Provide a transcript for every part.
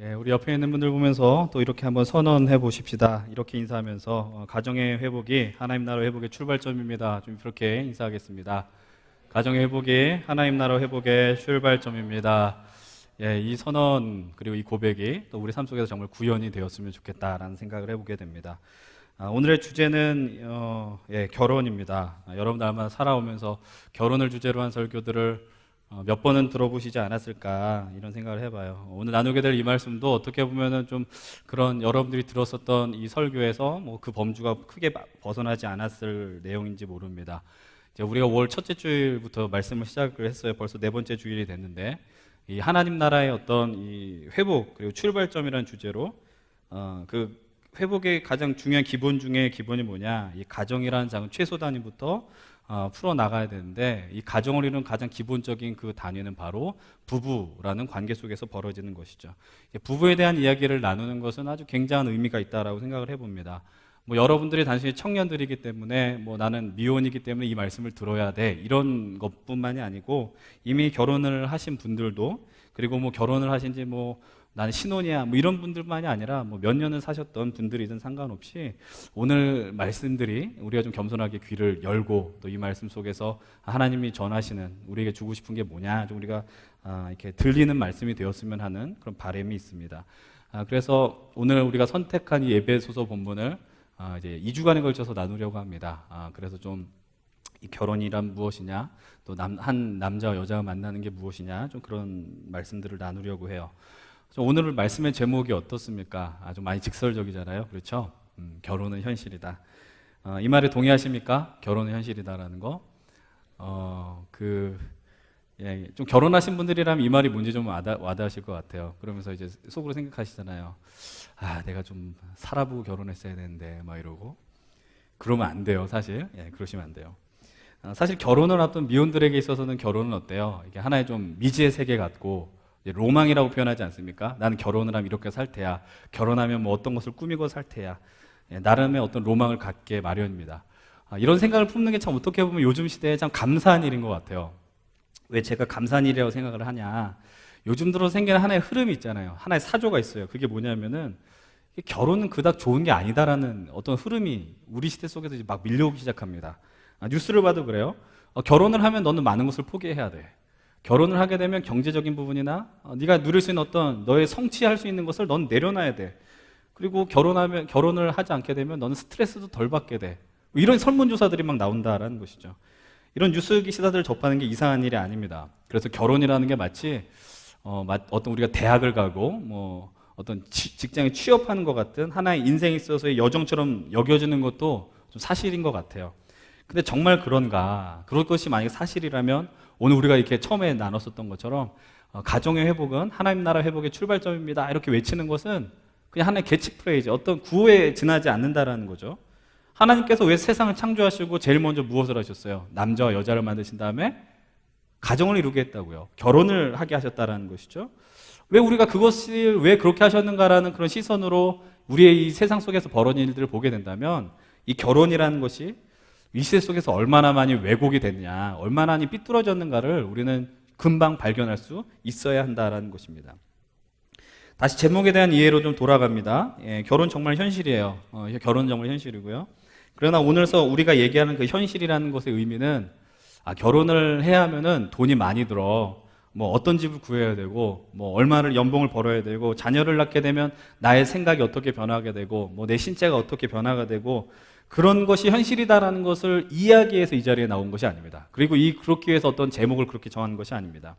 예, 우리 옆에 있는 분들 보면서 또 이렇게 한번 선언해 보십시다. 이렇게 인사하면서 가정의 회복이 하나님 나라 회복의 출발점입니다. 좀 그렇게 인사하겠습니다. 가정의 회복이 하나님 나라 회복의 출발점입니다. 예, 이 선언 그리고 이 고백이 또 우리 삶 속에서 정말 구현이 되었으면 좋겠다라는 생각을 해보게 됩니다. 오늘의 주제는 결혼입니다. 여러분들 아마 살아오면서 결혼을 주제로 한 설교들을 몇 번은 들어보시지 않았을까 이런 생각을 해봐요. 오늘 나누게 될 이 말씀도 어떻게 보면은 좀 그런 여러분들이 들었었던 이 설교에서 뭐 그 범주가 크게 벗어나지 않았을 내용인지 모릅니다. 이제 우리가 5월 첫째 주일부터 말씀을 시작을 했어요. 벌써 네 번째 주일이 됐는데 이 하나님 나라의 어떤 이 회복 그리고 출발점이라는 주제로 그 회복의 가장 중요한 기본 중에 기본이 뭐냐? 이 가정이라는 작은 최소 단위부터 풀어 나가야 되는데 이 가정을 이루는 가장 기본적인 그 단위는 바로 부부라는 관계 속에서 벌어지는 것이죠. 부부에 대한 이야기를 나누는 것은 아주 굉장한 의미가 있다라고 생각을 해봅니다. 뭐 여러분들이 단순히 청년들이기 때문에 뭐 나는 미혼이기 때문에 이 말씀을 들어야 돼 이런 것뿐만이 아니고 이미 결혼을 하신 분들도 그리고 뭐 결혼을 하신 지 뭐 나는 신혼이야 뭐 이런 분들만이 아니라 뭐 몇 년을 사셨던 분들이든 상관없이 오늘 말씀들이 우리가 좀 겸손하게 귀를 열고 또 이 말씀 속에서 하나님이 전하시는 우리에게 주고 싶은 게 뭐냐 좀 우리가 이렇게 들리는 말씀이 되었으면 하는 그런 바람이 있습니다. 그래서 오늘 우리가 선택한 이 에베소서 본문을 이제 2주간에 걸쳐서 나누려고 합니다. 그래서 좀 이 결혼이란 무엇이냐 또 한 남자와 여자가 만나는 게 무엇이냐 좀 그런 말씀들을 나누려고 해요. 오늘 말씀의 제목이 어떻습니까? 아주 많이 직설적이잖아요. 그렇죠? 결혼은 현실이다. 이 말에 동의하십니까? 결혼은 현실이다라는 거. 좀 결혼하신 분들이라면 이 말이 뭔지 좀 와닿으실 것 같아요. 그러면서 이제 속으로 생각하시잖아요. 내가 좀 살아보고 결혼했어야 되는데, 막 이러고. 그러면 안 돼요, 사실. 그러시면 안 돼요. 사실 결혼을 앞둔 미혼들에게 있어서는 결혼은 어때요? 이게 하나의 좀 미지의 세계 같고, 로망이라고 표현하지 않습니까? 나는 결혼을 하면 이렇게 살 테야. 결혼하면 뭐 어떤 것을 꾸미고 살 테야. 나름의 어떤 로망을 갖게 마련입니다. 이런 생각을 품는 게 참 어떻게 보면 요즘 시대에 참 감사한 일인 것 같아요. 왜 제가 감사한 일이라고 생각을 하냐? 요즘 들어 생기는 하나의 흐름이 있잖아요. 하나의 사조가 있어요. 그게 뭐냐면은 결혼은 그닥 좋은 게 아니다라는 어떤 흐름이 우리 시대 속에서 이제 막 밀려오기 시작합니다. 뉴스를 봐도 그래요. 결혼을 하면 너는 많은 것을 포기해야 돼. 결혼을 하게 되면 경제적인 부분이나 네가 누릴 수 있는 어떤 너의 성취할 수 있는 것을 넌 내려놔야 돼. 그리고 결혼을 하지 않게 되면 너는 스트레스도 덜 받게 돼. 이런 설문조사들이 막 나온다라는 것이죠. 이런 뉴스 기사들을 접하는 게 이상한 일이 아닙니다. 그래서 결혼이라는 게 마치 어떤 우리가 대학을 가고 뭐 어떤 직장에 취업하는 것 같은 하나의 인생에 있어서의 여정처럼 여겨지는 것도 좀 사실인 것 같아요. 근데 정말 그런가? 그럴 것이 만약에 사실이라면 오늘 우리가 이렇게 처음에 나눴었던 것처럼 가정의 회복은 하나님 나라 회복의 출발점입니다. 이렇게 외치는 것은 그냥 하나의 캐치프레이즈, 어떤 구호에 지나지 않는다라는 거죠. 하나님께서 왜 세상을 창조하시고 제일 먼저 무엇을 하셨어요? 남자와 여자를 만드신 다음에 가정을 이루게 했다고요. 결혼을 하게 하셨다라는 것이죠. 왜 우리가 그것을 왜 그렇게 하셨는가라는 그런 시선으로 우리의 이 세상 속에서 벌어진 일들을 보게 된다면 이 결혼이라는 것이 이 시대 속에서 얼마나 많이 왜곡이 됐냐, 얼마나 많이 삐뚤어졌는가를 우리는 금방 발견할 수 있어야 한다라는 것입니다. 다시 제목에 대한 이해로 좀 돌아갑니다. 결혼 정말 현실이에요. 결혼은 정말 현실이고요. 그러나 오늘서 우리가 얘기하는 그 현실이라는 것의 의미는 결혼을 해야 하면은 돈이 많이 들어. 뭐 어떤 집을 구해야 되고, 뭐 얼마를 연봉을 벌어야 되고, 자녀를 낳게 되면 나의 생각이 어떻게 변하게 되고, 뭐 내 신체가 어떻게 변화가 되고, 그런 것이 현실이다라는 것을 이야기해서 이 자리에 나온 것이 아닙니다. 그리고 그렇기 위해서 어떤 제목을 그렇게 정한 것이 아닙니다.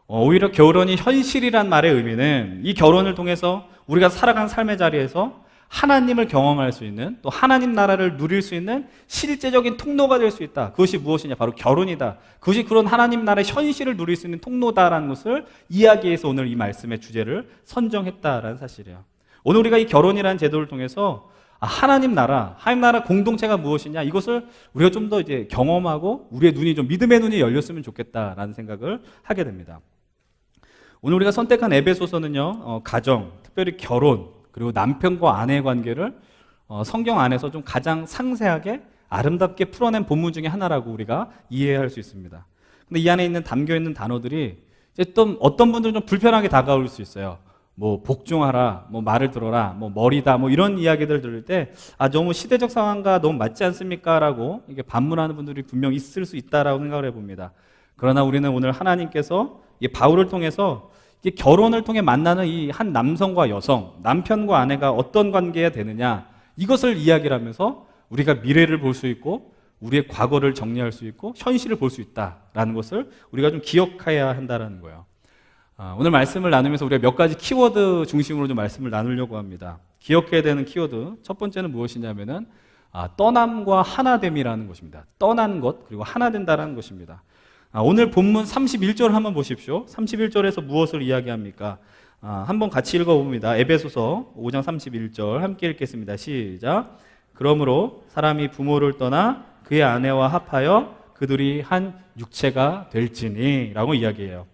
오히려 결혼이 현실이란 말의 의미는 이 결혼을 통해서 우리가 살아간 삶의 자리에서 하나님을 경험할 수 있는 또 하나님 나라를 누릴 수 있는 실제적인 통로가 될 수 있다. 그것이 무엇이냐? 바로 결혼이다. 그것이 그런 하나님 나라의 현실을 누릴 수 있는 통로다라는 것을 이야기해서 오늘 이 말씀의 주제를 선정했다라는 사실이에요. 오늘 우리가 이 결혼이라는 제도를 통해서 하나님 나라 공동체가 무엇이냐 이것을 우리가 좀 더 이제 경험하고 우리의 눈이 좀 믿음의 눈이 열렸으면 좋겠다라는 생각을 하게 됩니다. 오늘 우리가 선택한 에베소서는요, 가정, 특별히 결혼 그리고 남편과 아내의 관계를 성경 안에서 좀 가장 상세하게 아름답게 풀어낸 본문 중에 하나라고 우리가 이해할 수 있습니다. 근데 이 안에 담겨 있는 단어들이 이제 또 어떤 분들은 좀 불편하게 다가올 수 있어요. 뭐 복종하라, 뭐 말을 들어라, 뭐 머리다, 뭐 이런 이야기들 들을 때 너무 시대적 상황과 너무 맞지 않습니까?라고 이게 반문하는 분들이 분명 있을 수 있다라고 생각을 해봅니다. 그러나 우리는 오늘 하나님께서 이 바울을 통해서 이 결혼을 통해 만나는 이 한 남성과 여성, 남편과 아내가 어떤 관계가 되느냐 이것을 이야기를 하면서 우리가 미래를 볼 수 있고 우리의 과거를 정리할 수 있고 현실을 볼 수 있다라는 것을 우리가 좀 기억해야 한다는 거예요. 오늘 말씀을 나누면서 우리가 몇 가지 키워드 중심으로 좀 말씀을 나누려고 합니다. 기억해야 되는 키워드 첫 번째는 무엇이냐면은 떠남과 하나됨이라는 것입니다. 떠난 것 그리고 하나 된다라는 것입니다. 오늘 본문 31절 한번 보십시오. 31절에서 무엇을 이야기합니까? 한번 같이 읽어봅니다. 에베소서 5장 31절 함께 읽겠습니다. 시작. 그러므로 사람이 부모를 떠나 그의 아내와 합하여 그들이 한 육체가 될지니 라고 이야기해요.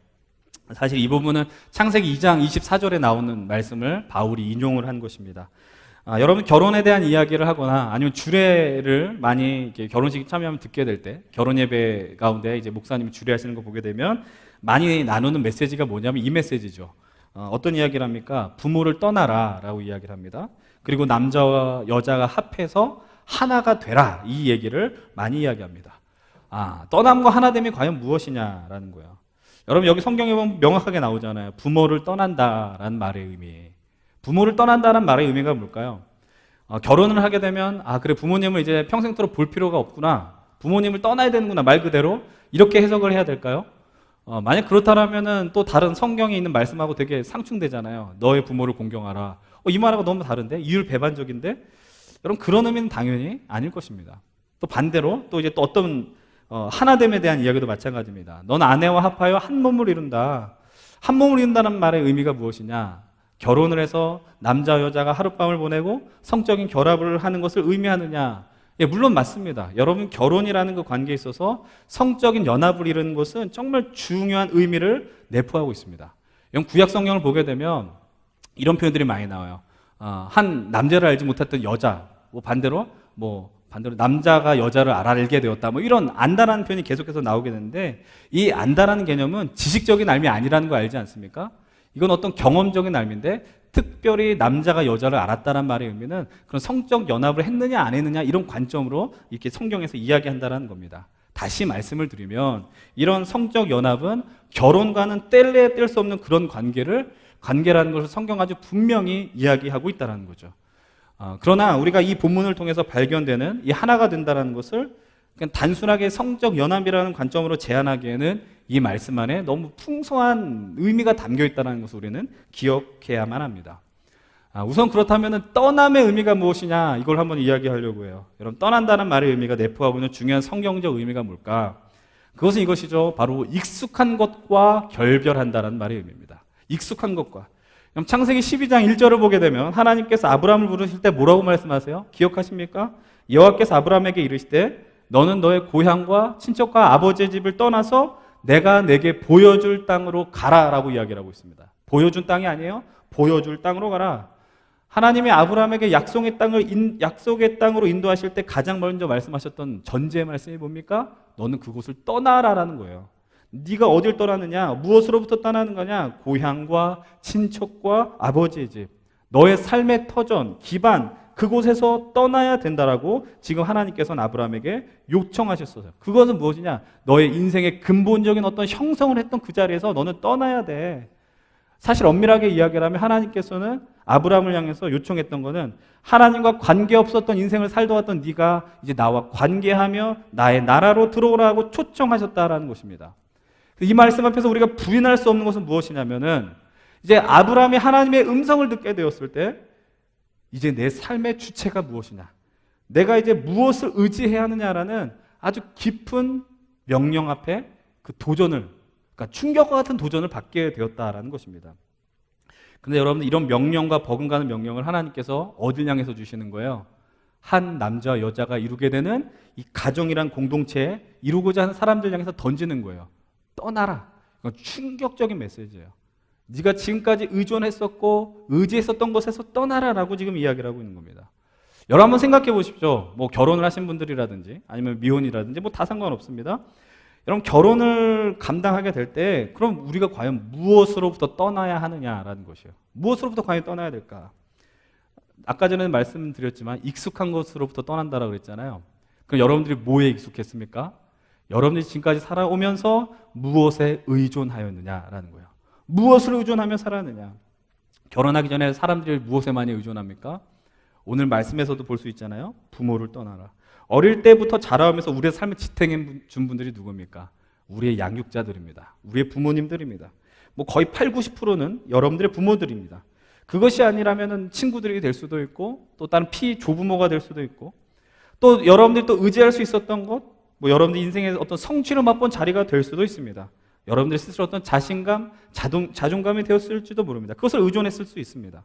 사실 이 부분은 창세기 2장 24절에 나오는 말씀을 바울이 인용을 한 것입니다. 여러분 결혼에 대한 이야기를 하거나 아니면 주례를 많이 이렇게 결혼식에 참여하면 듣게 될 때 결혼 예배 가운데 이제 목사님이 주례하시는 거 보게 되면 많이 나누는 메시지가 뭐냐면 이 메시지죠. 어떤 이야기를 합니까? 부모를 떠나라 라고 이야기를 합니다. 그리고 남자와 여자가 합해서 하나가 되라 이 얘기를 많이 이야기합니다. 떠남과 하나됨이 과연 무엇이냐라는 거예요. 여러분 여기 성경에 보면 명확하게 나오잖아요. 부모를 떠난다라는 말의 의미. 부모를 떠난다는 말의 의미가 뭘까요? 결혼을 하게 되면 그래 부모님을 이제 평생토록 볼 필요가 없구나. 부모님을 떠나야 되는구나 말 그대로 이렇게 해석을 해야 될까요? 만약 그렇다면은 또 다른 성경에 있는 말씀하고 되게 상충되잖아요. 너의 부모를 공경하라. 이 말하고 너무 다른데 이율 배반적인데 여러분 그런 의미는 당연히 아닐 것입니다. 또 반대로 또 이제 또 어떤 하나됨에 대한 이야기도 마찬가지입니다. 넌 아내와 합하여 한 몸을 이룬다. 한 몸을 이룬다는 말의 의미가 무엇이냐? 결혼을 해서 남자 여자가 하룻밤을 보내고 성적인 결합을 하는 것을 의미하느냐? 물론 맞습니다. 여러분 결혼이라는 그 관계에 있어서 성적인 연합을 이루는 것은 정말 중요한 의미를 내포하고 있습니다. 구약 성경을 보게 되면 이런 표현들이 많이 나와요. 한 남자를 알지 못했던 여자, 반대로 남자가 여자를 알게 되었다. 이런 안다라는 표현이 계속해서 나오게 되는데 이 안다라는 개념은 지식적인 알미 아니라는 거 알지 않습니까? 이건 어떤 경험적인 알미인데 특별히 남자가 여자를 알았다는 말의 의미는 그런 성적 연합을 했느냐 안 했느냐 이런 관점으로 이렇게 성경에서 이야기한다는 겁니다. 다시 말씀을 드리면 이런 성적 연합은 결혼과는 뗄래야 뗄 수 없는 그런 관계라는 것을 성경 아주 분명히 이야기하고 있다는 거죠. 그러나 우리가 이 본문을 통해서 발견되는 이 하나가 된다는 것을 그냥 단순하게 성적 연합이라는 관점으로 제한하기에는 이 말씀 안에 너무 풍성한 의미가 담겨 있다는 것을 우리는 기억해야만 합니다. 우선 그렇다면 떠남의 의미가 무엇이냐 이걸 한번 이야기하려고 해요. 여러분 떠난다는 말의 의미가 내포하고 있는 중요한 성경적 의미가 뭘까? 그것은 이것이죠. 바로 익숙한 것과 결별한다는 말의 의미입니다. 익숙한 것과. 그럼 창세기 12장 1절을 보게 되면 하나님께서 아브라함을 부르실 때 뭐라고 말씀하세요? 기억하십니까? 여호와께서 아브라함에게 이르시되 너는 너의 고향과 친척과 아버지의 집을 떠나서 내가 내게 보여줄 땅으로 가라라고 이야기를 하고 있습니다. 보여준 땅이 아니에요. 보여줄 땅으로 가라. 하나님이 아브라함에게 약속의 땅으로 인도하실 때 가장 먼저 말씀하셨던 전제의 말씀이 뭡니까? 너는 그곳을 떠나라라는 거예요. 네가 어딜 떠나느냐? 무엇으로부터 떠나는 거냐? 고향과 친척과 아버지의 집. 너의 삶의 터전, 기반, 그곳에서 떠나야 된다라고 지금 하나님께서는 아브라함에게 요청하셨어요. 그것은 무엇이냐? 너의 인생의 근본적인 어떤 형성을 했던 그 자리에서 너는 떠나야 돼. 사실 엄밀하게 이야기를 하면 하나님께서는 아브라함을 향해서 요청했던 것은 하나님과 관계없었던 인생을 살다 왔던 네가 이제 나와 관계하며 나의 나라로 들어오라고 초청하셨다라는 것입니다. 이 말씀 앞에서 우리가 부인할 수 없는 것은 무엇이냐면은 이제 아브라함이 하나님의 음성을 듣게 되었을 때 이제 내 삶의 주체가 무엇이냐, 내가 이제 무엇을 의지해야 하느냐라는 아주 깊은 명령 앞에 그 도전을, 그러니까 충격과 같은 도전을 받게 되었다라는 것입니다. 그런데 여러분들 이런 명령과 버금가는 명령을 하나님께서 어딜 향해서 주시는 거예요? 한 남자와 여자가 이루게 되는 이 가정이란 공동체에 이루고자 하는 사람들 향해서 던지는 거예요. 떠나라. 이건 충격적인 메시지예요. 네가 지금까지 의존했었고 의지했었던 곳에서 떠나라라고 지금 이야기를 하고 있는 겁니다. 여러분 한번 생각해 보십시오. 결혼을 하신 분들이라든지 아니면 미혼이라든지 다 상관없습니다. 여러분, 결혼을 감당하게 될 때 그럼 우리가 과연 무엇으로부터 떠나야 하느냐라는 것이에요. 무엇으로부터 과연 떠나야 될까? 아까 전에 말씀드렸지만 익숙한 것으로부터 떠난다라고 그랬잖아요. 그럼 여러분들이 뭐에 익숙했습니까? 여러분들이 지금까지 살아오면서 무엇에 의존하였느냐라는 거예요. 무엇을 의존하며 살았느냐? 결혼하기 전에 사람들이 무엇에 많이 의존합니까? 오늘 말씀에서도 볼 수 있잖아요. 부모를 떠나라. 어릴 때부터 자라오면서 우리의 삶을 지탱해 준 분들이 누굽니까? 우리의 양육자들입니다. 우리의 부모님들입니다. 뭐 거의 8, 90%는 여러분들의 부모들입니다. 그것이 아니라면 친구들이 될 수도 있고, 또 다른 조부모가 될 수도 있고, 또 여러분들이 또 의지할 수 있었던 것, 뭐 여러분들 인생에서 어떤 성취를 맛본 자리가 될 수도 있습니다. 여러분들 스스로 어떤 자신감, 자존감이 되었을지도 모릅니다. 그것을 의존했을 수 있습니다.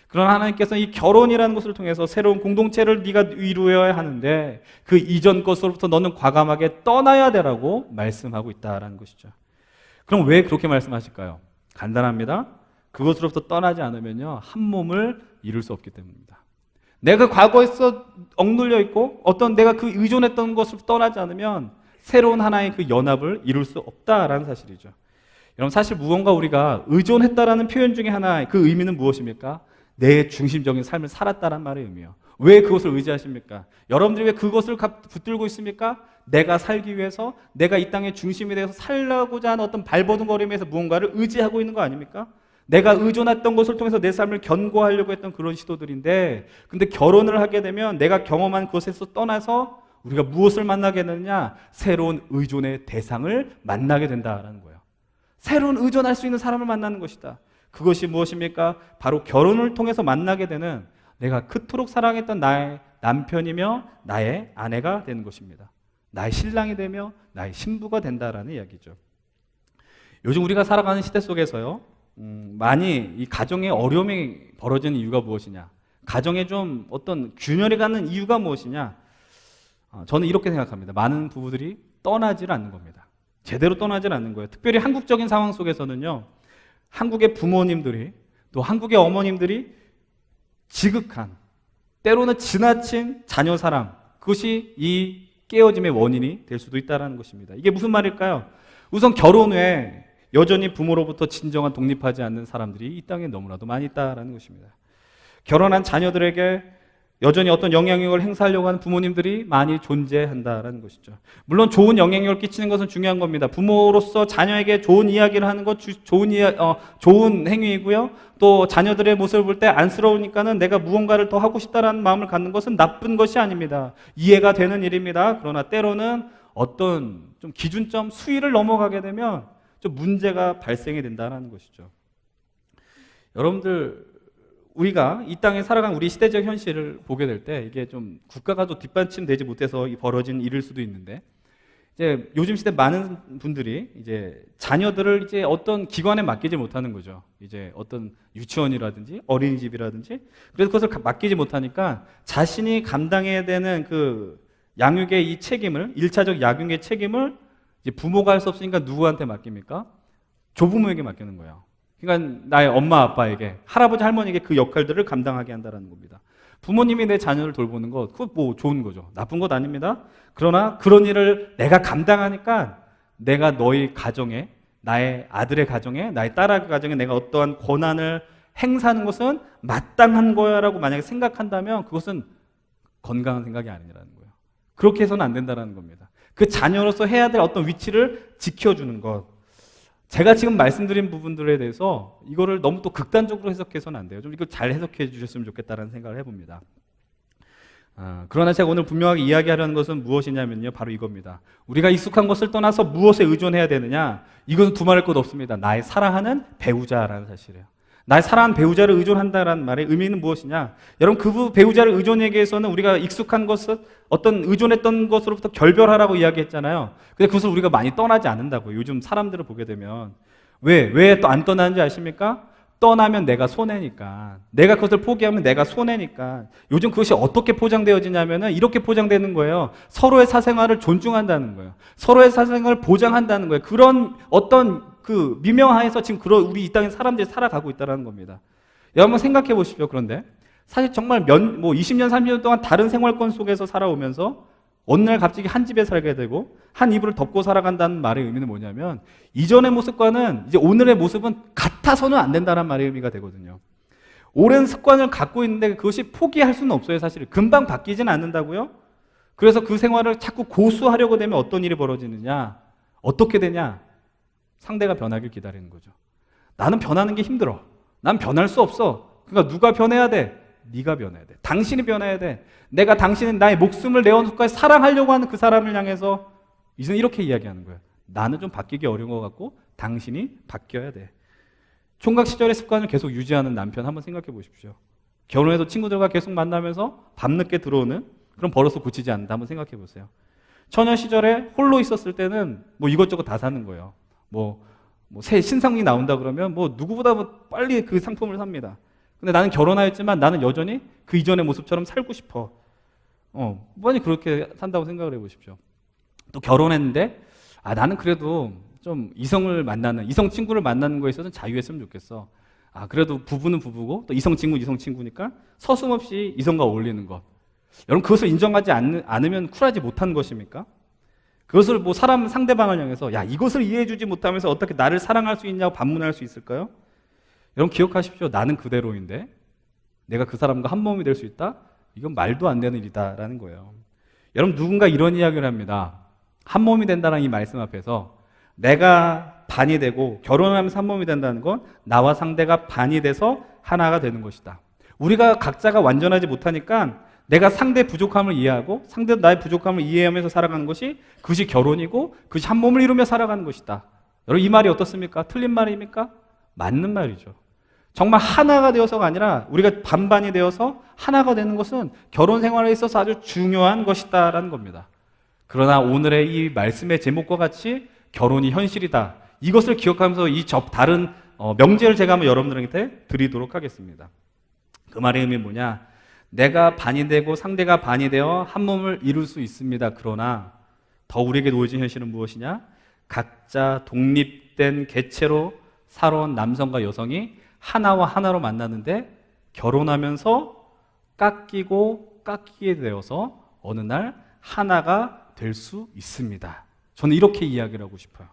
그러나 하나님께서는 이 결혼이라는 것을 통해서 새로운 공동체를 네가 이루어야 하는데 그 이전 것으로부터 너는 과감하게 떠나야 되라고 말씀하고 있다라는 것이죠. 그럼 왜 그렇게 말씀하실까요? 간단합니다. 그것으로부터 떠나지 않으면요, 한 몸을 이룰 수 없기 때문입니다. 내가 과거에서 억눌려 있고 어떤 내가 그 의존했던 것을 떠나지 않으면 새로운 하나의 그 연합을 이룰 수 없다라는 사실이죠. 여러분, 사실 무언가 우리가 의존했다라는 표현 중에 하나의 그 의미는 무엇입니까? 내 중심적인 삶을 살았다는 말의 의미예요. 왜 그것을 의지하십니까? 여러분들이 왜 그것을 붙들고 있습니까? 내가 살기 위해서, 내가 이 땅의 중심이 되어서 살려고자 하는 어떤 발버둥거림에서 무언가를 의지하고 있는 거 아닙니까? 내가 의존했던 것을 통해서 내 삶을 견고하려고 했던 그런 시도들인데, 근데 결혼을 하게 되면 내가 경험한 것에서 떠나서 우리가 무엇을 만나게 되느냐? 새로운 의존의 대상을 만나게 된다라는 거예요. 새로운 의존할 수 있는 사람을 만나는 것이다. 그것이 무엇입니까? 바로 결혼을 통해서 만나게 되는 내가 그토록 사랑했던 나의 남편이며 나의 아내가 되는 것입니다. 나의 신랑이 되며 나의 신부가 된다라는 이야기죠. 요즘 우리가 살아가는 시대 속에서요, 많이 이 가정에 어려움이 벌어지는 이유가 무엇이냐? 가정에 좀 어떤 균열이 가는 이유가 무엇이냐? 저는 이렇게 생각합니다. 많은 부부들이 떠나질 않는 겁니다. 제대로 떠나질 않는 거예요. 특별히 한국적인 상황 속에서는요, 한국의 부모님들이, 또 한국의 어머님들이 지극한, 때로는 지나친 자녀 사랑, 그것이 이 깨어짐의 원인이 될 수도 있다는 것입니다. 이게 무슨 말일까요? 우선 결혼 후에 여전히 부모로부터 진정한 독립하지 않는 사람들이 이 땅에 너무나도 많이 있다는 것입니다. 결혼한 자녀들에게 여전히 어떤 영향력을 행사하려고 하는 부모님들이 많이 존재한다는 것이죠. 물론 좋은 영향력을 끼치는 것은 중요한 겁니다. 부모로서 자녀에게 좋은 이야기를 하는 것 좋은 행위이고요. 또 자녀들의 모습을 볼 때 안쓰러우니까는 내가 무언가를 더 하고 싶다라는 마음을 갖는 것은 나쁜 것이 아닙니다. 이해가 되는 일입니다. 그러나 때로는 어떤 좀 기준점 수위를 넘어가게 되면 좀 문제가 발생이 된다는 것이죠. 여러분들, 우리가 이 땅에 살아간 우리 시대적 현실을 보게 될 때 이게 좀 국가가 또 뒷받침되지 못해서 벌어진 일일 수도 있는데, 이제 요즘 시대 많은 분들이 이제 자녀들을 이제 어떤 기관에 맡기지 못하는 거죠. 이제 어떤 유치원이라든지 어린이집이라든지, 그래서 그것을 맡기지 못하니까 자신이 감당해야 되는 그 양육의 이 책임을, 1차적 양육의 책임을 이제 부모가 할 수 없으니까 누구한테 맡깁니까? 조부모에게 맡기는 거예요. 그러니까 나의 엄마 아빠에게, 할아버지 할머니에게 그 역할들을 감당하게 한다는 겁니다. 부모님이 내 자녀를 돌보는 것, 그거 뭐 좋은 거죠. 나쁜 것 아닙니다. 그러나 그런 일을 내가 감당하니까 내가 너희 가정에, 나의 아들의 가정에, 나의 딸의 가정에 내가 어떠한 권한을 행사하는 것은 마땅한 거야라고 만약에 생각한다면 그것은 건강한 생각이 아니라는 거예요. 그렇게 해서는 안 된다는 겁니다. 그 자녀로서 해야 될 어떤 위치를 지켜주는 것. 제가 지금 말씀드린 부분들에 대해서 이거를 너무 또 극단적으로 해석해서는 안 돼요. 좀 이걸 잘 해석해 주셨으면 좋겠다는 생각을 해봅니다. 그러나 제가 오늘 분명하게 이야기하려는 것은 무엇이냐면요, 바로 이겁니다. 우리가 익숙한 것을 떠나서 무엇에 의존해야 되느냐? 이것은 두말할 것 없습니다. 나의 사랑하는 배우자라는 사실이에요. 나의 사랑하는 배우자를 의존한다는 말의 의미는 무엇이냐? 여러분, 그 배우자를 의존에게서는 우리가 익숙한 것을 어떤 의존했던 것으로부터 결별하라고 이야기했잖아요. 근데 그것을 우리가 많이 떠나지 않는다고요. 요즘 사람들을 보게 되면. 왜 또 안 떠나는지 아십니까? 떠나면 내가 손해니까. 내가 그것을 포기하면 내가 손해니까. 요즘 그것이 어떻게 포장되어지냐면은 이렇게 포장되는 거예요. 서로의 사생활을 존중한다는 거예요. 서로의 사생활을 보장한다는 거예요. 그런 어떤 그 미명하에서 지금 우리 이 땅에 사람들이 살아가고 있다는 겁니다. 여러분 생각해 보십시오. 그런데 사실 정말 20년, 30년 동안 다른 생활권 속에서 살아오면서 어느 날 갑자기 한 집에 살게 되고 한 이불을 덮고 살아간다는 말의 의미는 뭐냐면 이전의 모습과는 이제 오늘의 모습은 같아서는 안 된다는 말의 의미가 되거든요. 오랜 습관을 갖고 있는데 그것이 포기할 수는 없어요. 사실 금방 바뀌지는 않는다고요. 그래서 그 생활을 자꾸 고수하려고 되면 어떤 일이 벌어지느냐, 어떻게 되냐, 상대가 변하길 기다리는 거죠. 나는 변하는 게 힘들어. 난 변할 수 없어. 그러니까 누가 변해야 돼? 네가 변해야 돼. 당신이 변해야 돼. 내가 당신은 나의 목숨을 내어놓은 것까지 사랑하려고 하는 그 사람을 향해서 이제는 이렇게 이야기하는 거예요. 나는 좀 바뀌기 어려운 것 같고 당신이 바뀌어야 돼. 총각 시절의 습관을 계속 유지하는 남편 한번 생각해 보십시오. 결혼해서 친구들과 계속 만나면서 밤늦게 들어오는 그런 버릇을 고치지 않는다 한번 생각해 보세요. 처녀 시절에 홀로 있었을 때는 뭐 이것저것 다 사는 거예요. 새 신상이 나온다 그러면 뭐 누구보다 빨리 그 상품을 삽니다. 근데 나는 결혼하였지만 나는 여전히 그 이전의 모습처럼 살고 싶어. 많이 그렇게 산다고 생각을 해보십시오. 또 결혼했는데 나는 그래도 좀 이성 친구를 만나는 거에 있어서는 자유했으면 좋겠어. 그래도 부부는 부부고 또 이성 친구니까 서슴없이 이성과 어울리는 것. 여러분 그것을 인정하지 않으면 쿨하지 못한 것입니까? 그것을 상대방을 향해서 이것을 이해해주지 못하면서 어떻게 나를 사랑할 수 있냐고 반문할 수 있을까요? 여러분 기억하십시오. 나는 그대로인데 내가 그 사람과 한 몸이 될 수 있다? 이건 말도 안 되는 일이다라는 거예요. 여러분 누군가 이런 이야기를 합니다. 한 몸이 된다는 이 말씀 앞에서 내가 반이 되고 결혼하면서 한 몸이 된다는 건 나와 상대가 반이 돼서 하나가 되는 것이다. 우리가 각자가 완전하지 못하니까 내가 상대의 부족함을 이해하고 상대도 나의 부족함을 이해하면서 살아가는 것이 그것이 결혼이고 그것이 한 몸을 이루며 살아가는 것이다. 여러분 이 말이 어떻습니까? 틀린 말입니까? 맞는 말이죠. 정말 하나가 되어서가 아니라 우리가 반반이 되어서 하나가 되는 것은 결혼 생활에 있어서 아주 중요한 것이다라는 겁니다. 그러나 오늘의 이 말씀의 제목과 같이 결혼이 현실이다. 이것을 기억하면서 다른 명제를 제가 한번 여러분들한테 드리도록 하겠습니다. 그 말의 의미는 뭐냐? 내가 반이 되고 상대가 반이 되어 한 몸을 이룰 수 있습니다. 그러나 더 우리에게 놓여진 현실은 무엇이냐? 각자 독립된 개체로 살아온 남성과 여성이 하나와 하나로 만나는데 결혼하면서 깎이게 되어서 어느 날 하나가 될 수 있습니다. 저는 이렇게 이야기를 하고 싶어요.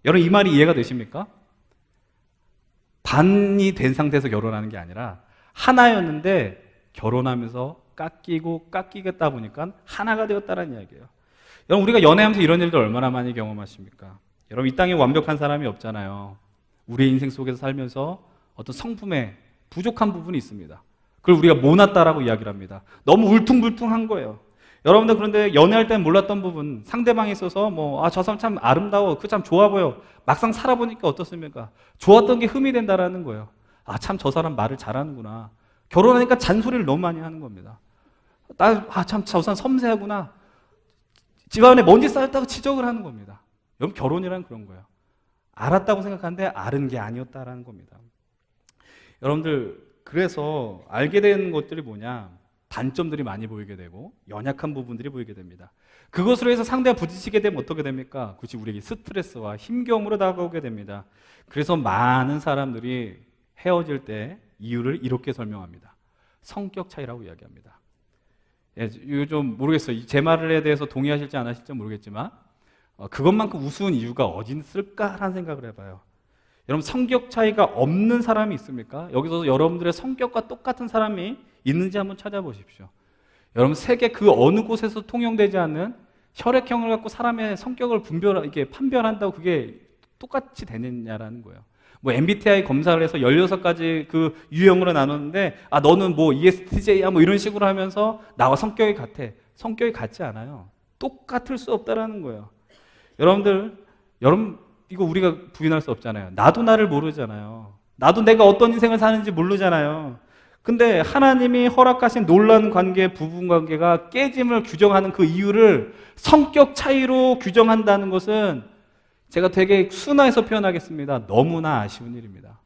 여러분 이 말이 이해가 되십니까? 반이 된 상태에서 결혼하는 게 아니라 하나였는데 결혼하면서 깎이겠다 보니까 하나가 되었다는 이야기예요. 여러분 우리가 연애하면서 이런 일들 얼마나 많이 경험하십니까? 여러분 이 땅에 완벽한 사람이 없잖아요. 우리의 인생 속에서 살면서 어떤 성품에 부족한 부분이 있습니다. 그걸 우리가 모났다라고 이야기를 합니다. 너무 울퉁불퉁한 거예요. 여러분들 그런데 연애할 때는 몰랐던 부분, 상대방에 있어서 저 사람 참 아름다워, 그 참 좋아 보여. 막상 살아보니까 어떻습니까? 좋았던 게 흠이 된다라는 거예요. 참 저 사람 말을 잘하는구나. 결혼하니까 잔소리를 너무 많이 하는 겁니다. 참 저 사람 섬세하구나. 집안에 먼지 쌓였다고 지적을 하는 겁니다. 여러분 결혼이란 그런 거예요. 알았다고 생각하는데 아는 게 아니었다라는 겁니다. 여러분들 그래서 알게 된 것들이 뭐냐? 단점들이 많이 보이게 되고 연약한 부분들이 보이게 됩니다. 그것으로 해서 상대와 부딪히게 되면 어떻게 됩니까? 그것이 우리에게 스트레스와 힘겨움으로 다가오게 됩니다. 그래서 많은 사람들이 헤어질 때 이유를 이렇게 설명합니다. 성격 차이라고 이야기합니다. 좀 모르겠어요. 제 말에 대해서 동의하실지 안 하실지 모르겠지만 그것만큼 우스운 이유가 어디 있을까라는 생각을 해봐요. 여러분 성격 차이가 없는 사람이 있습니까? 여기서 여러분들의 성격과 똑같은 사람이 있는지 한번 찾아보십시오. 여러분 세계 그 어느 곳에서 통용되지 않는 혈액형을 갖고 사람의 성격을 판별한다고 그게 똑같이 되느냐라는 거예요. MBTI 검사를 해서 16가지 그 유형으로 나눴는데 너는 ESTJ야 이런 식으로 하면서 나와 성격이 같아. 성격이 같지 않아요. 똑같을 수 없다라는 거예요. 여러분 이거 우리가 부인할 수 없잖아요. 나도 나를 모르잖아요. 나도 내가 어떤 인생을 사는지 모르잖아요. 근데 하나님이 허락하신 놀라운 관계, 부부관계가 깨짐을 규정하는 그 이유를 성격 차이로 규정한다는 것은 제가 되게 순화해서 표현하겠습니다. 너무나 아쉬운 일입니다.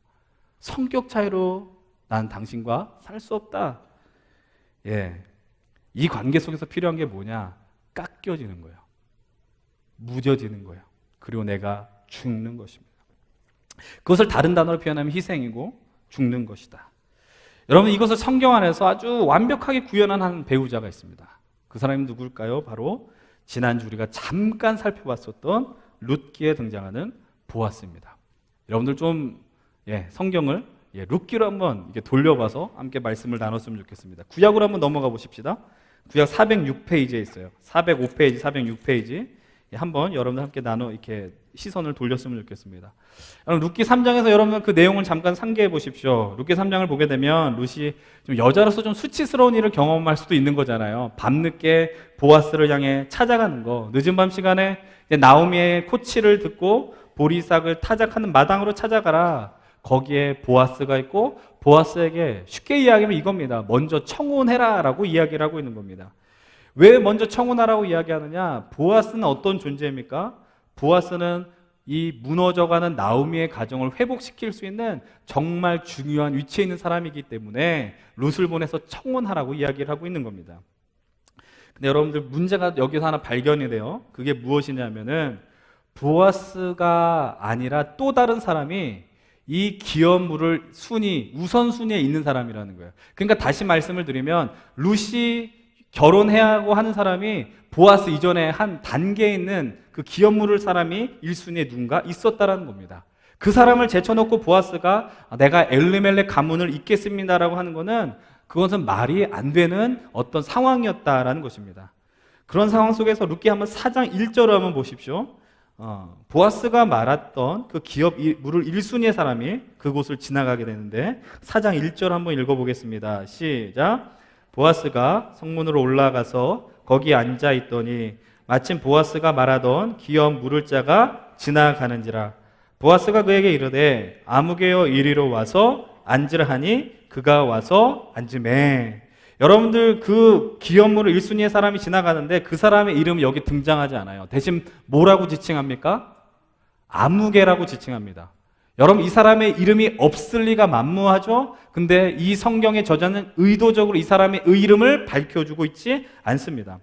성격 차이로 난 당신과 살 수 없다. 이 관계 속에서 필요한 게 뭐냐? 깎여지는 거예요. 무뎌지는 거예요. 그리고 내가 죽는 것입니다. 그것을 다른 단어로 표현하면 희생이고 죽는 것이다. 여러분 이것을 성경 안에서 아주 완벽하게 구현한 한 배우자가 있습니다. 그 사람이 누굴까요? 바로 지난주 우리가 잠깐 살펴봤었던 룻기에 등장하는 보아스입니다. 여러분들 좀 성경을 룻기로 한번 이렇게 돌려봐서 함께 말씀을 나눴으면 좋겠습니다. 구약으로 한번 넘어가 보십시다. 구약 406페이지에 있어요. 405페이지, 406페이지. 한번 여러분들 함께 나눠 이렇게 시선을 돌렸으면 좋겠습니다. 여러분 룻기 3장에서 여러분 그 내용을 잠깐 상기해 보십시오. 룻기 3장을 보게 되면 룻이 좀 여자로서 좀 수치스러운 일을 경험할 수도 있는 거잖아요. 밤늦게 보아스를 향해 찾아가는 거. 늦은 밤 시간에 나오미의 코치를 듣고 보리싹을 타작하는 마당으로 찾아가라. 거기에 보아스가 있고 보아스에게 쉽게 이야기하면 이겁니다. 먼저 청혼해라 라고 이야기를 하고 있는 겁니다. 왜 먼저 청혼하라고 이야기하느냐? 보아스는 어떤 존재입니까? 보아스는 이 무너져가는 나오미의 가정을 회복시킬 수 있는 정말 중요한 위치에 있는 사람이기 때문에 룻을 보내서 청혼하라고 이야기를 하고 있는 겁니다. 근데 여러분들 문제가 여기서 하나 발견이 돼요. 그게 무엇이냐면은 보아스가 아니라 또 다른 사람이 이 기업물을 우선순위에 있는 사람이라는 거예요. 그러니까 다시 말씀을 드리면 룻이 결혼해야 하고 하는 사람이 보아스 이전에 한 단계에 있는 그 기업물을 사람이 1순위에 누군가 있었다라는 겁니다. 그 사람을 제쳐놓고 보아스가 내가 엘리멜렉 가문을 잇겠습니다라고 하는 것은 그것은 말이 안 되는 어떤 상황이었다라는 것입니다. 그런 상황 속에서 룻기 한번 4장 1절을 한번 보십시오. 보아스가 말했던 그 기업 물을 1순위의 사람이 그곳을 지나가게 되는데 4장 1절 한번 읽어보겠습니다. 시작. 보아스가 성문으로 올라가서 거기 앉아 있더니 마침 보아스가 말하던 기업 물을 자가 지나가는지라. 보아스가 그에게 이르되 아무개여 이리로 와서 앉으라 하니 그가 와서 앉으매. 여러분들 그 기업물을 1순위의 사람이 지나가는데 그 사람의 이름이 여기 등장하지 않아요. 대신 뭐라고 지칭합니까? 아무개라고 지칭합니다. 여러분 이 사람의 이름이 없을 리가 만무하죠? 근데 이 성경의 저자는 의도적으로 이 사람의 이름을 밝혀주고 있지 않습니다.